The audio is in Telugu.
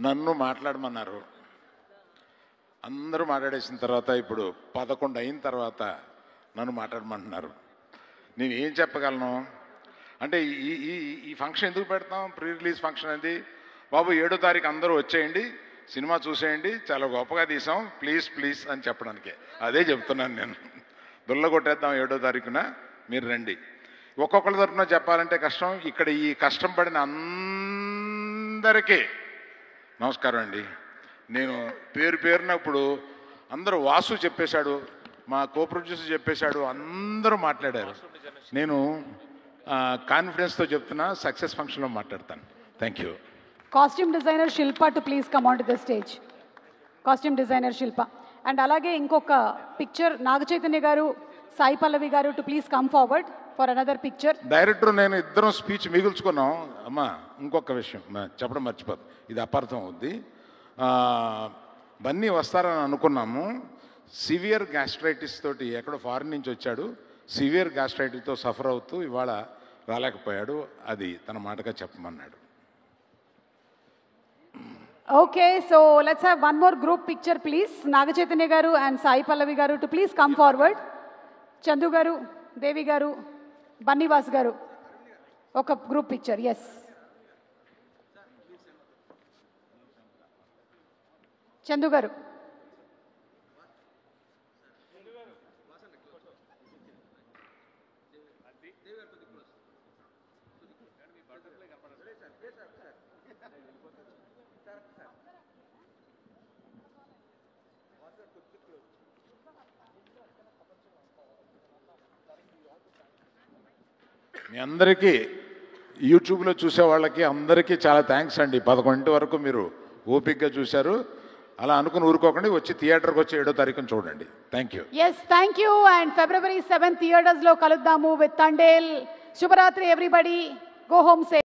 నన్ను మాట్లాడమన్నారు. అందరూ మాట్లాడేసిన తర్వాత ఇప్పుడు 11 అయిన తర్వాత నన్ను మాట్లాడమంటున్నారు. నేను ఏం చెప్పగలను అంటే ఈ ఈ ఈ ఫంక్షన్ ఎందుకు పెడతాం? ప్రీ రిలీజ్ ఫంక్షన్ అది. బాబు 7వ తారీఖు అందరూ వచ్చేయండి, సినిమా చూసేయండి, చాలా గొప్పగా తీసాం, ప్లీజ్ ప్లీజ్ అని చెప్పడానికే. అదే చెప్తున్నాను నేను. దుల్ల కొట్టేద్దాం 7వ తారీఖున, మీరు రండి. ఒక్కొక్కరి తరఫున చెప్పాలంటే కష్టం. ఇక్కడ ఈ కష్టం పడిన అందరికీ నమస్కారం అండి. నేను పేరు పేరున ఇప్పుడు అందరూ వాసు చెప్పేశాడు, మా కో ప్రొడ్యూసర్ చెప్పేశాడు, అందరూ మాట్లాడారు. నేను కాన్ఫిడెన్స్తో చెప్తున్నా, సక్సెస్ ఫంక్షన్లో మాట్లాడతాను. Thank you. Costume designer Shilpa to please come on to the stage. Costume designer Shilpa. And అలాగే ఇంకొక పిక్చర్ నాగ చైతన్య గారు, సాయి పల్లవి గారు to please come forward for another picture. Director నేను ఇద్దరం స్పీచ్ మిగుల్చుకున్నాం. అమ్మా ఇంకొక విషయం చెప్పడం మర్చిపోదు, ఇది అపార్థం అవుద్ది. బన్నీ వస్తారని అనుకున్నాము. సివియర్ గ్యాస్ట్రైటిస్ తోటి ఎక్కడో ఫారిన్ నుంచి వచ్చాడు. సివియర్ గ్యాస్ట్రైటిస్తో సఫర్ అవుతూ ఇవాళ రాలేకపోయాడు. అది తన మాటగా చెప్పమన్నాడు. Okay, so let's have one more group picture, please. Naga Chaitanya garu and Sai Pallavi garu to please come forward. Chandu garu, Devi garu, Bannivas garu. Oka group picture, yes. Chandu garu. మీ అందరికీ యూట్యూబ్లో చూసే వాళ్ళకి అందరికీ చాలా థ్యాంక్స్ అండి. 11 వరకు మీరు ఓపిక్గా చూశారు. అలా అనుకుని ఊరుకోకండి, వచ్చి థియేటర్కి వచ్చి 7వ తారీఖున చూడండి. Thank you. Yes, thank you. And February 7th theaters lo kaluddamu with Tandel. Shubharatri everybody. Go home safe.